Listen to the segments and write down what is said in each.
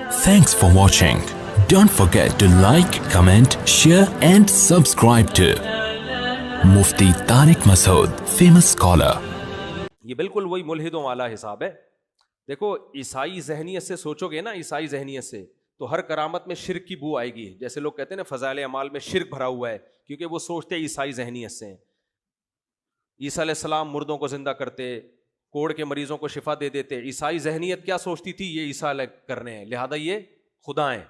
Thanks for watching. Don't forget to like, comment, share and subscribe to Mufti Tariq Masood, famous scholar. یہ بالکل وہی ملحدوں والا حساب ہے. دیکھو عیسائی ذہنیت سے سوچو گے نا, عیسائی ذہنیت سے تو ہر کرامت میں شرک کی بو آئے گی. جیسے لوگ کہتے ہیں نا فضائل اعمال میں شرک بھرا ہوا ہے, کیونکہ وہ سوچتے عیسائی ذہنیت سے ہیں. عیسیٰ علیہ السلام مردوں کو زندہ کرتے, کوڑ کے مریضوں کو شفا دے دیتے. عیسائی ذہنیت کیا سوچتی تھی؟ یہ عیسیٰ کر رہے ہیں لہذا یہ خدا ہیں.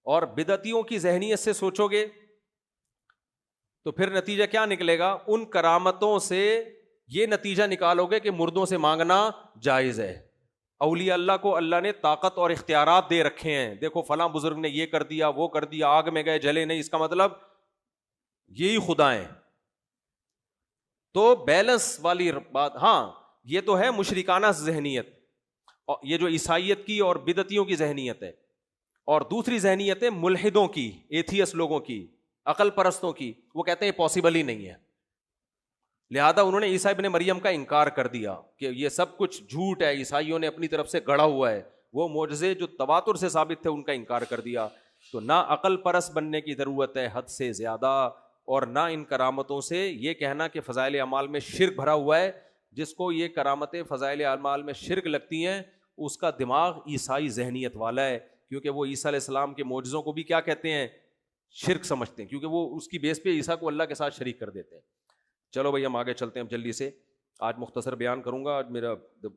اور بدعتیوں کی ذہنیت سے سوچو گے تو پھر نتیجہ کیا نکلے گا؟ ان کرامتوں سے یہ نتیجہ نکالو گے کہ مردوں سے مانگنا جائز ہے. اولیاء اللہ کو اللہ نے طاقت اور اختیارات دے رکھے ہیں. دیکھو فلاں بزرگ نے یہ کر دیا, وہ کر دیا, آگ میں گئے جلے نہیں, اس کا مطلب یہی خدا ہیں. تو بیلنس والی بات. ہاں یہ تو ہے مشرکانہ ذہنیت, یہ جو عیسائیت کی اور بدعتیوں کی ذہنیت ہے. اور دوسری ذہنیت ہے ملحدوں کی, ایتھیس لوگوں کی, عقل پرستوں کی. وہ کہتے ہیں پاسبل ہی نہیں ہے, لہذا انہوں نے عیسیٰ ابن مریم کا انکار کر دیا کہ یہ سب کچھ جھوٹ ہے, عیسائیوں نے اپنی طرف سے گڑھا ہوا ہے. وہ معجزے جو تواتر سے ثابت تھے ان کا انکار کر دیا. تو نہ عقل پرست بننے کی ضرورت ہے حد سے زیادہ, اور نہ ان کرامتوں سے یہ کہنا کہ فضائل اعمال میں شرک بھرا ہوا ہے. جس کو یہ کرامتیں فضائل اعمال میں شرک لگتی ہیں اس کا دماغ عیسائی ذہنیت والا ہے, کیونکہ وہ عیسیٰ علیہ السلام کے معجزوں کو بھی کیا کہتے ہیں؟ شرک سمجھتے ہیں, کیونکہ وہ اس کی بیس پہ عیسیٰ کو اللہ کے ساتھ شریک کر دیتے ہیں. چلو بھائی ہم آگے چلتے ہیں اب جلدی سے. آج مختصر بیان کروں گا, آج میرا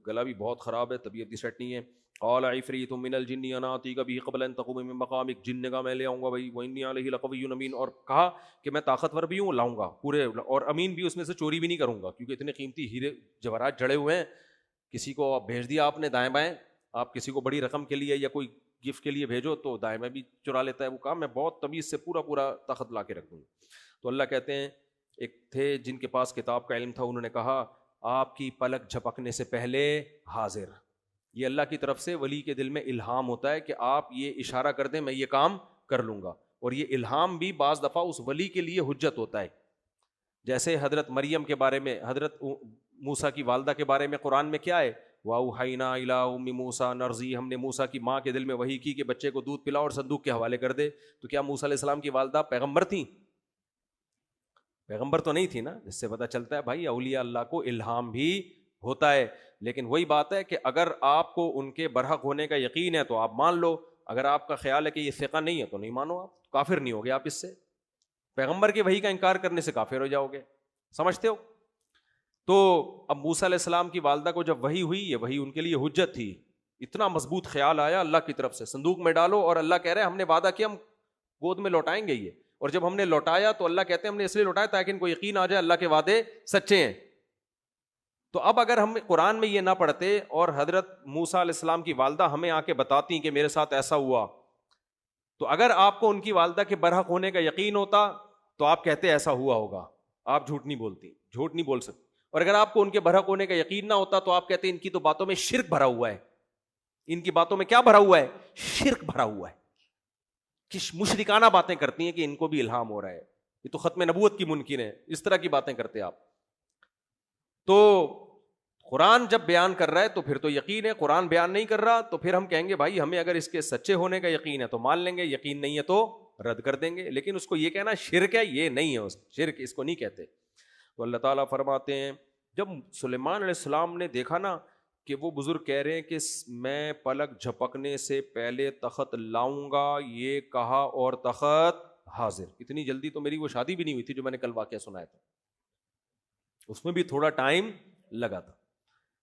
گلا بھی بہت خراب ہے, طبیعت بھی سیٹ نہیں ہے. قال عفریت من الجن انا آتیک بہ قبل ان تقوم من مقامک, جن کا میں لے آؤں گا بھائی. وانی علیہ لقوی امین, اور کہا کہ میں طاقتور بھی ہوں, لاؤں گا پورے, اور امین بھی, اس میں سے چوری بھی نہیں کروں گا, کیونکہ اتنے قیمتی ہیرے جواہرات جڑے ہوئے ہیں. کسی کو بھیج دیا آپ نے دائیں بائیں, آپ کسی کو بڑی رقم کے لیے یا کوئی گفٹ کے لیے بھیجو تو دائیں میں بھی چرا لیتا ہے. وہ کہا میں بہت تمیز سے پورا تخت لا کے رکھ دوں. تو اللہ کہتے ہیں ایک تھے جن کے پاس کتاب کا علم تھا, انہوں نے کہا آپ کی پلک جھپکنے سے پہلے حاضر. یہ اللہ کی طرف سے ولی کے دل میں الہام ہوتا ہے کہ آپ یہ اشارہ کر دیں میں یہ کام کر لوں گا. اور یہ الہام بھی بعض دفعہ اس ولی کے لیے حجت ہوتا ہے. جیسے حضرت مریم کے بارے میں, حضرت موسیٰ کی والدہ کے بارے میں قرآن میں کیا ہے؟ وَأَوْحَيْنَا إِلَىٰ أُمِّ مُوسَىٰ نَرْزِي, ہم نے موسیٰ کی ماں کے دل میں وحی کی کہ بچے کو دودھ پلا اور صندوق کے حوالے کر دے. تو کیا موسیٰ علیہ السلام کی والدہ پیغمبر تھیں؟ پیغمبر تو نہیں تھی نا. جس سے پتہ چلتا ہے بھائی اولیاء اللہ کو الہام بھی ہوتا ہے. لیکن وہی بات ہے کہ اگر آپ کو ان کے برحق ہونے کا یقین ہے تو آپ مان لو, اگر آپ کا خیال ہے کہ یہ ثقہ نہیں ہے تو نہیں مانو. آپ کافر نہیں ہوگے, آپ اس سے پیغمبر کے وحی کا انکار کرنے سے کافر ہو جاؤ گے. سمجھتے ہو؟ تو اب موسیٰ علیہ السلام کی والدہ کو جب وحی ہوئی, یہ وحی ان کے لیے حجت تھی. اتنا مضبوط خیال آیا اللہ کی طرف سے, صندوق میں ڈالو, اور اللہ کہہ رہے ہم نے وعدہ کیا ہم گود میں لوٹائیں گے یہ. اور جب ہم نے لوٹایا تو اللہ کہتے ہیں ہم نے اس لیے لوٹایا تاکہ ان کو یقین آ جائے اللہ کے وعدے سچے ہیں. تو اب اگر ہم قرآن میں یہ نہ پڑھتے اور حضرت موسیٰ علیہ السلام کی والدہ ہمیں آ کے بتاتی کہ میرے ساتھ ایسا ہوا, تو اگر آپ کو ان کی والدہ کے برحق ہونے کا یقین ہوتا تو آپ کہتے ایسا ہوا ہوگا. آپ جھوٹ نہیں بولتی, جھوٹ نہیں بول سکتے. اور اگر آپ کو ان کے برحق ہونے کا یقین نہ ہوتا تو آپ کہتے ان کی تو باتوں میں شرک بھرا ہوا ہے. ان کی باتوں میں کیا بھرا ہوا ہے؟ شرک بھرا ہوا ہے. کہ مشرکانہ باتیں کرتی ہیں کہ ان کو بھی الہام ہو رہا ہے, یہ تو ختم نبوت کی ممکن ہے, اس طرح کی باتیں کرتے آپ. تو قرآن جب بیان کر رہا ہے تو پھر تو یقین ہے, قرآن بیان نہیں کر رہا تو پھر ہم کہیں گے بھائی ہمیں اگر اس کے سچے ہونے کا یقین ہے تو مان لیں گے, یقین نہیں ہے تو رد کر دیں گے. لیکن اس کو یہ کہنا شرک ہے, یہ نہیں ہے, شرک اس کو نہیں کہتے. تو اللہ تعالیٰ فرماتے ہیں جب سلیمان علیہ السلام نے دیکھا نا کہ وہ بزرگ کہہ رہے ہیں کہ میں پلک جھپکنے سے پہلے تخت لاؤں گا, یہ کہا اور تخت حاضر. اتنی جلدی تو میری وہ شادی بھی نہیں ہوئی تھی جو میں نے کل واقعہ سنایا تھا, اس میں بھی تھوڑا ٹائم لگا تھا.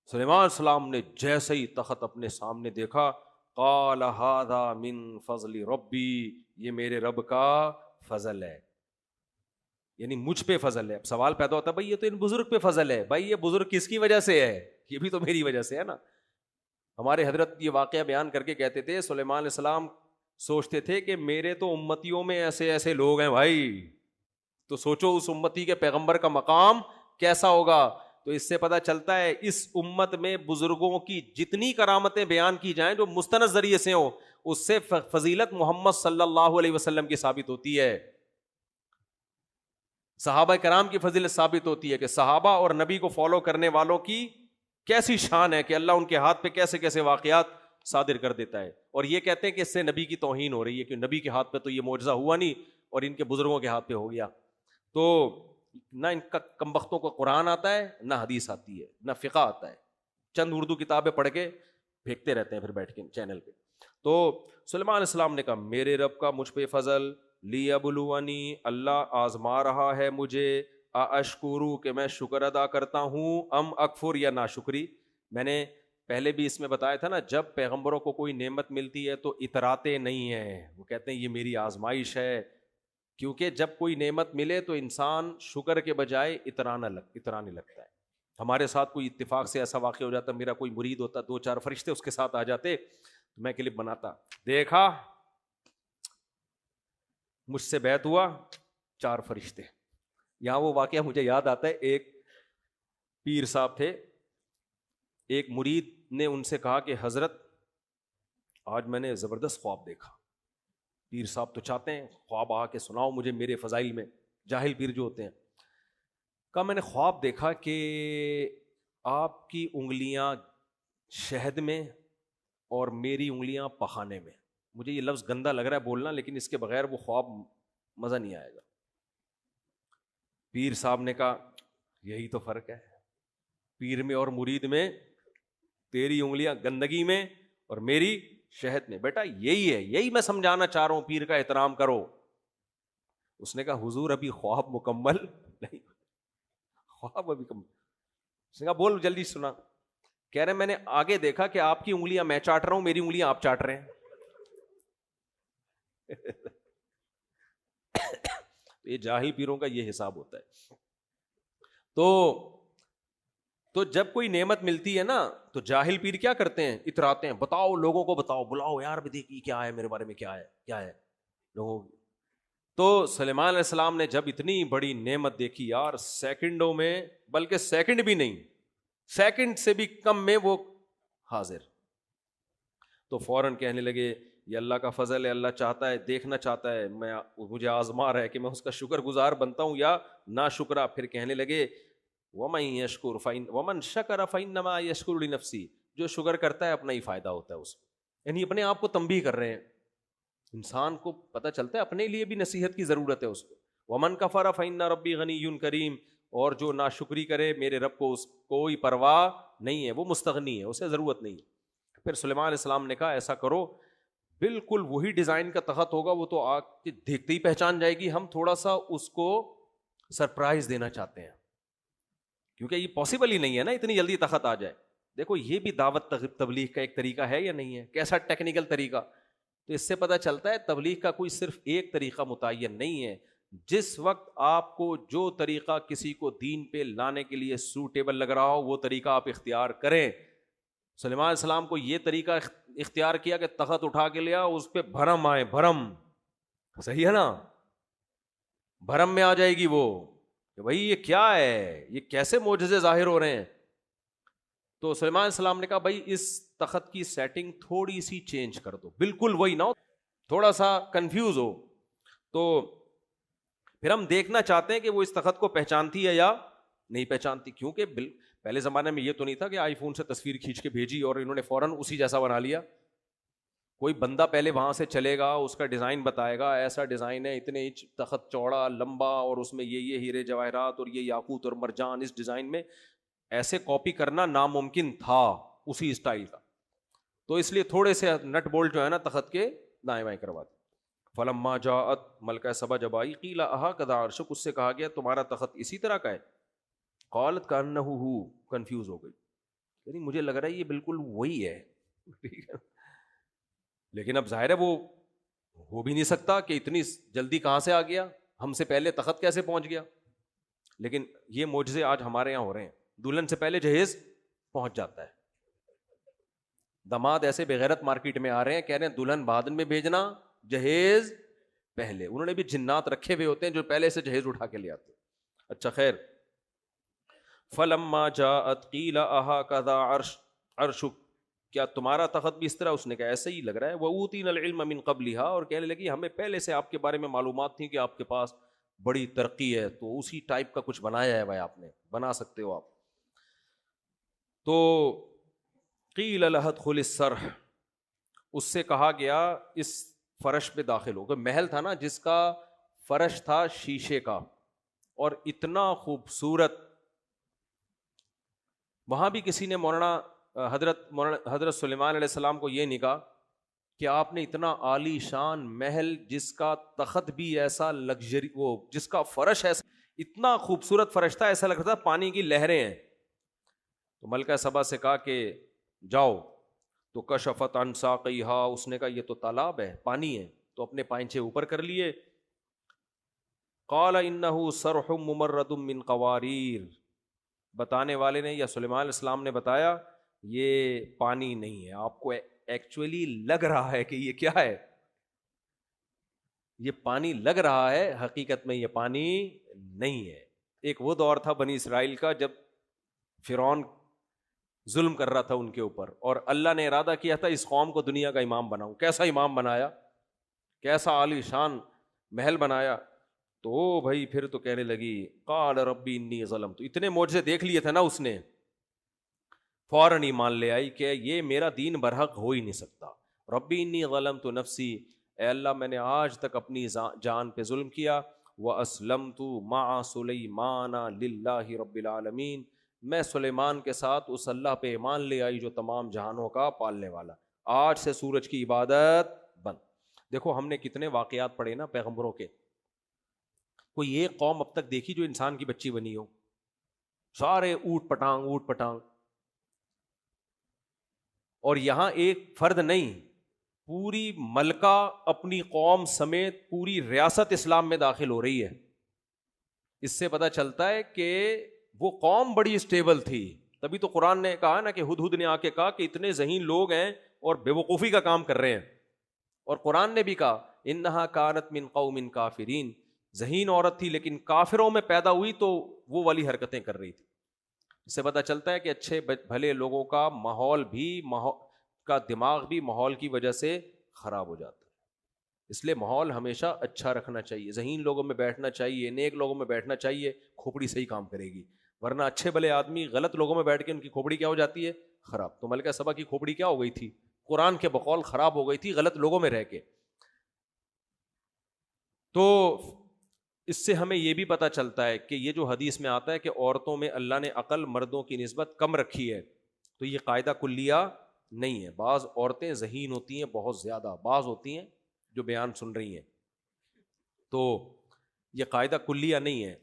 سلیمان علیہ السلام نے جیسے ہی تخت اپنے سامنے دیکھا, قال ھذا من فضل ربی, یہ میرے رب کا فضل ہے, یعنی مجھ پہ فضل ہے. اب سوال پیدا ہوتا ہے بھائی یہ تو ان بزرگ پہ فضل ہے. بھائی یہ بزرگ کس کی وجہ سے ہے؟ یہ بھی تو میری وجہ سے ہے نا. ہمارے حضرت یہ واقعہ بیان کر کے کہتے تھے سلیمان علیہ السلام سوچتے تھے کہ میرے تو امتیوں میں ایسے ایسے لوگ ہیں بھائی, تو سوچو اس امتی کے پیغمبر کا مقام کیسا ہوگا. تو اس سے پتہ چلتا ہے اس امت میں بزرگوں کی جتنی کرامتیں بیان کی جائیں جو مستند ذریعے سے ہوں, اس سے فضیلت محمد صلی اللہ علیہ وسلم کی ثابت ہوتی ہے. صحابہ کرام کی فضیلت ثابت ہوتی ہے کہ صحابہ اور نبی کو فالو کرنے والوں کی کیسی شان ہے کہ اللہ ان کے ہاتھ پہ کیسے کیسے واقعات صادر کر دیتا ہے, اور یہ کہتے ہیں کہ اس سے نبی کی توہین ہو رہی ہے کہ نبی کے ہاتھ پہ تو یہ معجزہ ہوا نہیں اور ان کے بزرگوں کے ہاتھ پہ ہو گیا. تو نہ ان کا کمبختوں کو قرآن آتا ہے, نہ حدیث آتی ہے, نہ فقہ آتا ہے, چند اردو کتابیں پڑھ کے پھینکتے رہتے ہیں پھر بیٹھ کے چینل پہ. تو سلیمان علیہ السلام نے کہا میرے رب کا مجھ پہ فضل, لیبلونی, اللہ آزما رہا ہے مجھے, اشکرو, کہ میں شکر ادا کرتا ہوں, ام اکفر, یا ناشکری. میں نے پہلے بھی اس میں بتایا تھا نا, جب پیغمبروں کو کوئی نعمت ملتی ہے تو اتراتے نہیں ہیں, وہ کہتے ہیں یہ میری آزمائش ہے. کیونکہ جب کوئی نعمت ملے تو انسان شکر کے بجائے اترانے لگتا ہے. ہمارے ساتھ کوئی اتفاق سے ایسا واقع ہو جاتا, میرا کوئی مرید ہوتا, 2-4 فرشتے اس کے ساتھ آ جاتے, تو میں کلپ بناتا, دیکھا مجھ سے بیعت ہوا 4 فرشتے. یہاں وہ واقعہ مجھے یاد آتا ہے, ایک پیر صاحب تھے, ایک مرید نے ان سے کہا کہ حضرت آج میں نے زبردست خواب دیکھا. پیر صاحب تو چاہتے ہیں خواب آ کے سناؤ مجھے میرے فضائل میں, جاہل پیر جو ہوتے ہیں. کہا میں نے خواب دیکھا کہ آپ کی انگلیاں شہد میں اور میری انگلیاں پخانے میں. مجھے یہ لفظ گندا لگ رہا ہے بولنا, لیکن اس کے بغیر وہ خواب مزہ نہیں آئے گا. پیر صاحب نے کہا یہی تو فرق ہے پیر میں اور مرید میں, تیری انگلیاں گندگی میں اور میری شہد میں. بیٹا یہی ہے, یہی میں سمجھانا چاہ رہا ہوں, پیر کا احترام کرو. اس نے کہا حضور ابھی خواب مکمل نہیں, خواب ابھی کم. اس نے کہا بول جلدی سنا. کہہ رہے میں نے آگے دیکھا کہ آپ کی انگلیاں میں چاٹ رہا ہوں, میری انگلیاں آپ چاٹ رہے ہیں. یہ جاہل پیروں کا یہ حساب ہوتا ہے. تو جب کوئی نعمت ملتی ہے نا تو جاہل پیر کیا کرتے ہیں, اتراتے ہیں, بتاؤ لوگوں کو, بتاؤ بلاؤ یار دیکھیے کیا ہے میرے بارے میں, کیا ہے لوگوں. تو سلیمان علیہ السلام نے جب اتنی بڑی نعمت دیکھی یار, سیکنڈوں میں, بلکہ سیکنڈ بھی نہیں, سیکنڈ سے بھی کم میں وہ حاضر. تو فوراً کہنے لگے یہ اللہ کا فضل ہے, اللہ چاہتا ہے, دیکھنا چاہتا ہے, مجھے آزما رہا ہے کہ میں اس کا شکر گزار بنتا ہوں یا نا شکرا. پھر کہنے لگے وَمَن يَشْكُرْ وَمَن شَكَرَ فَإِنَّمَا يَشْكُرُ لِنَفْسِهِ, جو شکر کرتا ہے اپنا ہی فائدہ ہوتا ہے اس کو. یعنی اپنے آپ کو تنبیہ کر رہے ہیں, انسان کو پتہ چلتا ہے اپنے لیے بھی نصیحت کی ضرورت ہے اس کو. وَمَن كَفَرَ فَإِنَّ رَبِّي غَنِيٌّ كَرِيمٌ, اور جو ناشکری کرے میرے رب کو اس کوئی پرواہ نہیں ہے, وہ مستغنی ہے, اسے ضرورت نہیں. پھر سلیمان علیہ السلام نے کہا ایسا کرو, بالکل وہی ڈیزائن کا تخت ہوگا, وہ تو آگ کے دیکھتے ہی پہچان جائے گی, ہم تھوڑا سا اس کو سرپرائز دینا چاہتے ہیں, کیونکہ یہ پاسبل ہی نہیں ہے نا اتنی جلدی تخت آ جائے. دیکھو یہ بھی دعوت تبلیغ کا ایک طریقہ ہے یا نہیں ہے, کیسا ٹیکنیکل طریقہ. تو اس سے پتہ چلتا ہے تبلیغ کا کوئی صرف ایک طریقہ متعین نہیں ہے. جس وقت آپ کو جو طریقہ کسی کو دین پہ لانے کے لیے سوٹیبل لگ رہا ہو وہ طریقہ آپ اختیار کریں. سلیمان علیہ السلام کو یہ طریقہ اختیار کیا کہ تخت اٹھا کے لیا, اس پہ بھرم آئے, بھرم, صحیح ہے نا, بھرم میں آ جائے گی وہ کہ بھائی یہ کیا ہے, یہ کیسے معجزے ظاہر ہو رہے ہیں. تو سلیمان علیہ السلام نے کہا بھائی اس تخت کی سیٹنگ تھوڑی سی چینج کر دو, بالکل وہی نہ ہو, تھوڑا سا کنفیوز ہو. تو پھر ہم دیکھنا چاہتے ہیں کہ وہ اس تخت کو پہچانتی ہے یا نہیں پہچانتی, کیونکہ پہلے زمانے میں یہ تو نہیں تھا کہ آئی فون سے تصویر کھینچ کے بھیجی اور انہوں نے فوراً اسی جیسا بنا لیا. کوئی بندہ پہلے وہاں سے چلے گا, اس کا ڈیزائن بتائے گا, ایسا ڈیزائن ہے, اتنے انچ تخت چوڑا لمبا, اور اس میں یہ ہیرے جواہرات اور یہ یاقوت اور مرجان اس ڈیزائن میں. ایسے کاپی کرنا ناممکن تھا اسی اسٹائل کا. تو اس لیے تھوڑے سے نٹ بولٹ جو ہے نا تخت کے دائیں بائیں کروا دی. فلما جاءت, ملکہ سبا جب آئی, قیل اہکذا عرشک, اس سے کہا گیا تمہارا تخت اسی طرح کا ہے. قالت کانہ ہو, کنفیوز ہو گئی, یعنی مجھے لگ رہا ہے یہ بالکل وہی ہے. لیکن اب ظاہر ہے وہ ہو بھی نہیں سکتا کہ اتنی جلدی کہاں سے آ گیا, ہم سے پہلے تخت کیسے پہنچ گیا. لیکن یہ معجزے آج ہمارے یہاں ہو رہے ہیں. دلہن سے پہلے جہیز پہنچ جاتا ہے. داماد ایسے بغیرت مارکیٹ میں آ رہے ہیں, کہہ رہے ہیں دلہن بعد میں بھیجنا, جہیز پہلے. انہوں نے بھی جنات رکھے ہوئے ہوتے ہیں جو پہلے سے جہیز اٹھا کے لے آتے. اچھا خیر, فلما جاءت قیل اہکذا عرشک, کیا تمہارا تخت بھی اس طرح؟ اس نے کہا ایسے ہی لگ رہا ہے. وَأُوتِينَا الْعِلْمَ مِنْ قَبْلِهَا, اور کہنے لگی ہمیں پہلے سے آپ کے بارے میں معلومات تھیں کہ آپ کے پاس بڑی ترقی ہے, تو اسی ٹائپ کا کچھ بنایا ہے بھائی, آپ نے بنا سکتے ہو آپ. تو قیل لها ادخل الصرح, اس سے کہا گیا اس فرش پہ داخل ہو. محل تھا نا جس کا فرش تھا شیشے کا اور اتنا خوبصورت. وہاں بھی کسی نے مولانا حضرت سلیمان علیہ السلام کو یہ نہیں کہا کہ آپ نے اتنا عالی شان محل جس کا تخت بھی ایسا لگژری، وہ جس کا فرش ایسا اتنا خوبصورت فرش تھا، ایسا لگ رہا تھا پانی کی لہریں ہیں. تو ملکہ سبا سے کہا کہ جاؤ. تو کشفت عن ساقیہا، اس نے کہا یہ تو تالاب ہے، پانی ہے. تو اپنے پائنچے اوپر کر لیے. قال انہ صرح ممرد من قواریر، بتانے والے نے یا سلیمان علیہ السلام نے بتایا یہ پانی نہیں ہے، آپ کو ایکچولی لگ رہا ہے کہ یہ کیا ہے، یہ پانی لگ رہا ہے، حقیقت میں یہ پانی نہیں ہے. ایک وہ دور تھا بنی اسرائیل کا جب فرعون ظلم کر رہا تھا ان کے اوپر، اور اللہ نے ارادہ کیا تھا اس قوم کو دنیا کا امام بناؤں. کیسا امام بنایا، کیسا عالی شان محل بنایا. تو بھائی پھر تو کہنے لگی قال ربی انی ظلمت، اتنے معجزے دیکھ لیے تھے نا اس نے، فوراً ایمان لے آئی کہ یہ میرا دین برحق ہو ہی نہیں سکتا. ربی انی ظلمت نفسی، اے اللہ میں نے آج تک اپنی جان پہ ظلم کیا. واسلمت مع سلیمان للہ رب العالمین، میں سلیمان کے ساتھ اس اللہ پہ ایمان لے آئی جو تمام جہانوں کا پالنے والا. آج سے سورج کی عبادت بند. دیکھو ہم نے کتنے واقعات پڑھے نا پیغمبروں کے. کوئی ایک قوم اب تک دیکھی جو انسان کی بچی بنی ہو؟ سارے اوٹ پٹانگ. اور یہاں ایک فرد نہیں، پوری ملکہ اپنی قوم سمیت پوری ریاست اسلام میں داخل ہو رہی ہے. اس سے پتہ چلتا ہے کہ وہ قوم بڑی اسٹیبل تھی. تبھی تو قرآن نے کہا نا کہ ہدہد نے آ کے کہا کہ اتنے ذہین لوگ ہیں اور بے وقوفی کا کام کر رہے ہیں. اور قرآن نے بھی کہا انہا کانت من قوم کافرین، ذہین عورت تھی لیکن کافروں میں پیدا ہوئی تو وہ والی حرکتیں کر رہی تھی. اس سے پتہ چلتا ہے کہ اچھے بھلے لوگوں کا ماحول بھی کا دماغ بھی ماحول کی وجہ سے خراب ہو جاتا ہے. اس لیے ماحول ہمیشہ اچھا رکھنا چاہیے، ذہین لوگوں میں بیٹھنا چاہیے، نیک لوگوں میں بیٹھنا چاہیے، کھوپڑی صحیح کام کرے گی. ورنہ اچھے بھلے آدمی غلط لوگوں میں بیٹھ کے ان کی کھوپڑی کیا ہو جاتی ہے؟ خراب. تو ملکہ سبا کی کھوپڑی کیا ہو گئی تھی؟ قرآن کے بقول خراب ہو گئی تھی غلط لوگوں میں رہ کے. تو اس سے ہمیں یہ بھی پتہ چلتا ہے کہ یہ جو حدیث میں آتا ہے کہ عورتوں میں اللہ نے عقل مردوں کی نسبت کم رکھی ہے، تو یہ قاعدہ کلیہ نہیں ہے. بعض عورتیں ذہین ہوتی ہیں بہت زیادہ، بعض ہوتی ہیں جو بیان سن رہی ہیں، تو یہ قاعدہ کلیہ نہیں ہے.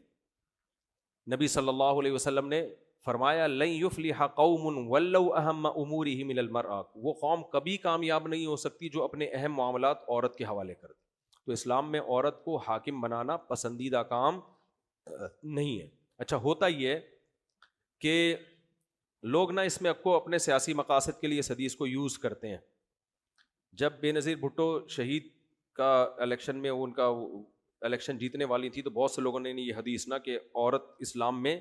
نبی صلی اللہ علیہ وسلم نے فرمایا لن یفلح قوم ولو اہم امورہم الی المرأة، وہ قوم کبھی کامیاب نہیں ہو سکتی جو اپنے اہم معاملات عورت کے حوالے کر دے. تو اسلام میں عورت کو حاکم بنانا پسندیدہ کام نہیں ہے. اچھا ہوتا یہ ہے کہ لوگ نا اس میں کو اپنے سیاسی مقاصد کے لیے اس حدیث کو یوز کرتے ہیں. جب بے نظیر بھٹو شہید کا الیکشن میں ان کا الیکشن جیتنے والی تھی تو بہت سے لوگوں نے یہ حدیث نا کہ عورت اسلام میں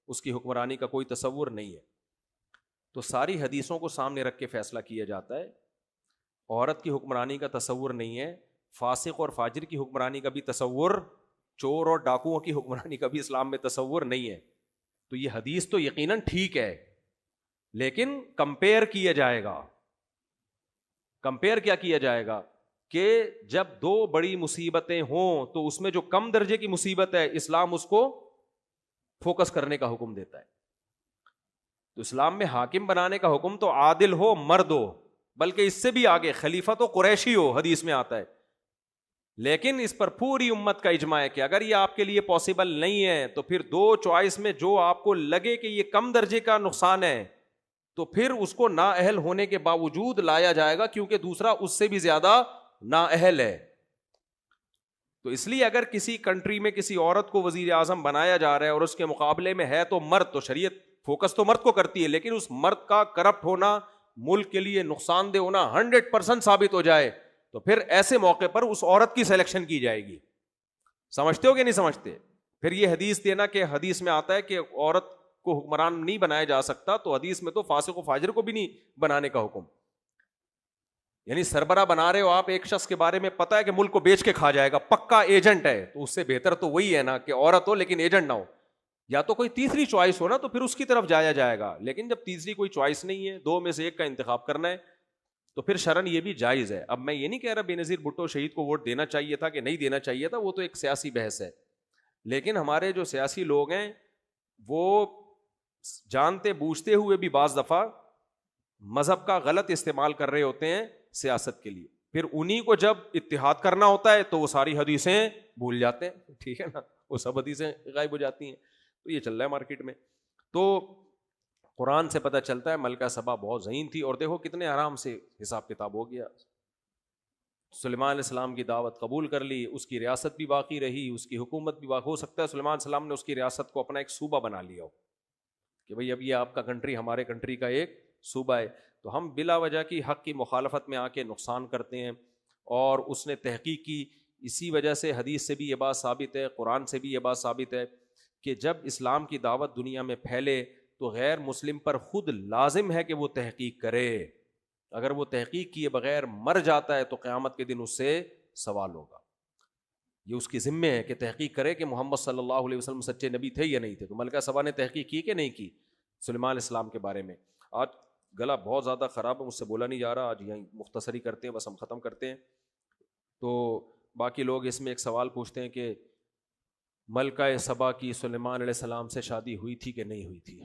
اس کی حکمرانی کا کوئی تصور نہیں ہے، تو ساری حدیثوں کو سامنے رکھ کے فیصلہ کیا جاتا ہے. عورت کی حکمرانی کا تصور نہیں ہے، فاسق اور فاجر کی حکمرانی کا بھی تصور، چور اور ڈاکوؤں کی حکمرانی کا بھی اسلام میں تصور نہیں ہے. تو یہ حدیث تو یقیناً ٹھیک ہے لیکن کمپیئر کیا جائے گا. کمپیئر کیا کیا جائے گا کہ جب دو بڑی مصیبتیں ہوں تو اس میں جو کم درجے کی مصیبت ہے اسلام اس کو فوکس کرنے کا حکم دیتا ہے. تو اسلام میں حاکم بنانے کا حکم تو عادل ہو، مرد ہو، بلکہ اس سے بھی آگے خلیفہ تو قریشی ہو، حدیث میں آتا ہے. لیکن اس پر پوری امت کا اجماع ہے کہ اگر یہ آپ کے لیے پاسبل نہیں ہے تو پھر دو چوائس میں جو آپ کو لگے کہ یہ کم درجے کا نقصان ہے تو پھر اس کو نااہل ہونے کے باوجود لایا جائے گا، کیونکہ دوسرا اس سے بھی زیادہ نااہل ہے. تو اس لیے اگر کسی کنٹری میں کسی عورت کو وزیر اعظم بنایا جا رہا ہے اور اس کے مقابلے میں ہے تو مرد، تو شریعت فوکس تو مرد کو کرتی ہے، لیکن اس مرد کا کرپٹ ہونا، ملک کے لیے نقصان دہ ہونا 100% ثابت ہو جائے تو پھر ایسے موقع پر اس عورت کی سلیکشن کی جائے گی. سمجھتے ہو کہ نہیں سمجھتے؟ پھر یہ حدیث دینا کہ حدیث میں آتا ہے کہ عورت کو حکمران نہیں بنایا جا سکتا، تو حدیث میں تو فاسق و فاجر کو بھی نہیں بنانے کا حکم. یعنی سربراہ بنا رہے ہو آپ ایک شخص کے بارے میں پتہ ہے کہ ملک کو بیچ کے کھا جائے گا، پکا ایجنٹ ہے، تو اس سے بہتر تو وہی ہے نا کہ عورت ہو لیکن ایجنٹ نہ ہو. یا تو کوئی تیسری چوائس ہو نا تو پھر اس کی طرف جایا جائے گا. لیکن جب تیسری کوئی چوائس نہیں ہے، دو میں سے ایک کا انتخاب کرنا ہے تو پھر شرعن یہ بھی جائز ہے. اب میں یہ نہیں کہہ رہا بے نظیر بھٹو شہید کو ووٹ دینا چاہیے تھا کہ نہیں دینا چاہیے تھا, وہ تو ایک سیاسی بحث ہے, لیکن ہمارے جو سیاسی لوگ ہیں وہ جانتے بوجھتے ہوئے بھی بعض دفعہ مذہب کا غلط استعمال کر رہے ہوتے ہیں سیاست کے لیے. پھر انہی کو جب اتحاد کرنا ہوتا ہے تو وہ ساری حدیثیں بھول جاتے ہیں, ٹھیک ہے نا, وہ سب حدیثیں غائب ہو جاتی ہیں. تو یہ چل رہا ہے مارکیٹ میں. تو قرآن سے پتہ چلتا ہے ملکہ سبا بہت ذہین تھی, اور دیکھو کتنے آرام سے حساب کتاب ہو گیا. سلیمان علیہ السلام کی دعوت قبول کر لی, اس کی ریاست بھی باقی رہی, اس کی حکومت بھی باقی. ہو سکتا ہے سلیمان علیہ السلام نے اس کی ریاست کو اپنا ایک صوبہ بنا لیا ہو کہ بھئی اب یہ آپ کا کنٹری ہمارے کنٹری کا ایک صوبہ ہے. تو ہم بلا وجہ کی حق کی مخالفت میں آ کے نقصان کرتے ہیں, اور اس نے تحقیق کی. اسی وجہ سے حدیث سے بھی یہ بات ثابت ہے, قرآن سے بھی یہ بات ثابت ہے کہ جب اسلام کی دعوت دنیا میں پھیلے تو غیر مسلم پر خود لازم ہے کہ وہ تحقیق کرے. اگر وہ تحقیق کیے بغیر مر جاتا ہے تو قیامت کے دن اس سے سوال ہوگا. یہ اس کی ذمہ ہے کہ تحقیق کرے کہ محمد صلی اللہ علیہ وسلم سچے نبی تھے یا نہیں تھے. تو ملکہ سبا نے تحقیق کی کہ نہیں کی سلیمان علیہ السلام کے بارے میں؟ آج گلا بہت زیادہ خراب ہے, مجھ سے بولا نہیں جا رہا, آج یہیں مختصری کرتے ہیں, بس ہم ختم کرتے ہیں. تو باقی لوگ اس میں ایک سوال پوچھتے ہیں کہ ملکہ سبا کی سلیمان علیہ السلام سے شادی ہوئی تھی کہ نہیں ہوئی تھی؟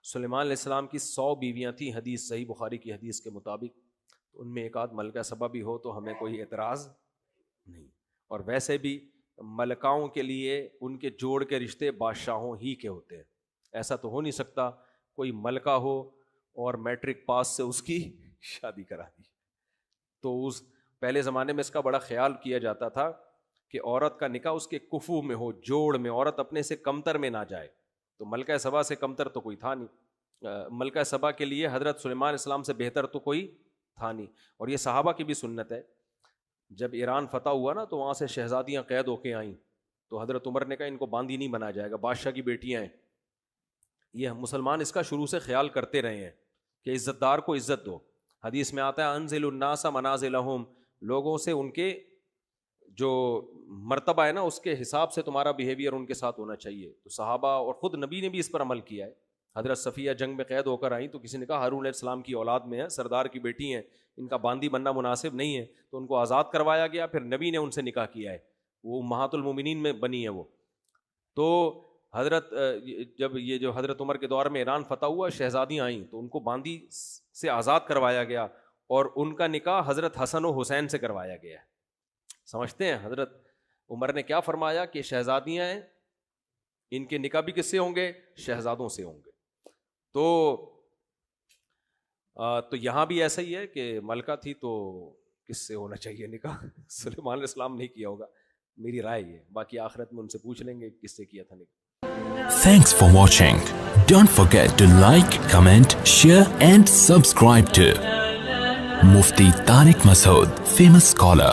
سلیمان علیہ السلام کی 100 بیویاں تھیں حدیث صحیح بخاری کی حدیث کے مطابق. ان میں ایک آدھ ملکہ سبا بھی ہو تو ہمیں کوئی اعتراض نہیں. اور ویسے بھی ملکاؤں کے لیے ان کے جوڑ کے رشتے بادشاہوں ہی کے ہوتے ہیں. ایسا تو ہو نہیں سکتا کوئی ملکہ ہو اور میٹرک پاس سے اس کی شادی کرا دی. تو اس پہلے زمانے میں اس کا بڑا خیال کیا جاتا تھا کہ عورت کا نکاح اس کے کفو میں ہو, جوڑ میں, عورت اپنے سے کمتر میں نہ جائے. تو ملکہ سبا سے کمتر تو کوئی تھا نہیں, ملکہ سبا کے لیے حضرت سلیمان علیہ السلام سے بہتر تو کوئی تھا نہیں. اور یہ صحابہ کی بھی سنت ہے. جب ایران فتح ہوا نا تو وہاں سے شہزادیاں قید ہو کے آئیں, تو حضرت عمر نے کہا ان کو باندی نہیں بنایا جائے گا, بادشاہ کی بیٹیاں ہیں. یہ مسلمان اس کا شروع سے خیال کرتے رہے ہیں کہ عزت دار کو عزت دو. حدیث میں آتا ہے انزل الناس منازلہم, لوگوں سے ان کے جو مرتبہ ہے نا اس کے حساب سے تمہارا بیہیویئر ان کے ساتھ ہونا چاہیے. تو صحابہ اور خود نبی نے بھی اس پر عمل کیا ہے. حضرت صفیہ جنگ میں قید ہو کر آئیں تو کسی نے کہا ہارون علیہ السلام کی اولاد میں ہے, سردار کی بیٹی ہیں, ان کا باندی بننا مناسب نہیں ہے. تو ان کو آزاد کروایا گیا, پھر نبی نے ان سے نکاح کیا ہے, وہ امہات المومنین میں بنی ہے وہ. تو حضرت جب یہ جو حضرت عمر کے دور میں ایران فتح ہوا, شہزادیاں آئیں تو ان کو باندی سے آزاد کروایا گیا, اور ان کا نکاح حضرت حسن و حسین سے کروایا گیا. سمجھتے ہیں حضرت عمر نے کیا فرمایا کہ شہزادیاں ہیں, ان کے نکاح بھی کس سے ہوں گے؟ شہزادوں سے ہوں گے. تو یہاں بھی ایسا ہی ہے کہ ملکہ تھی تو کس سے ہونا چاہیے نکاح؟ سلیمان علیہ السلام نہیں کیا ہوگا, میری رائے یہ. باقی آخرت میں ان سے پوچھ لیں گے کس سے کیا تھا نکاح. Thanks for watching. Don't forget to like, comment, share and subscribe to Mufti Tariq Masood, famous scholar.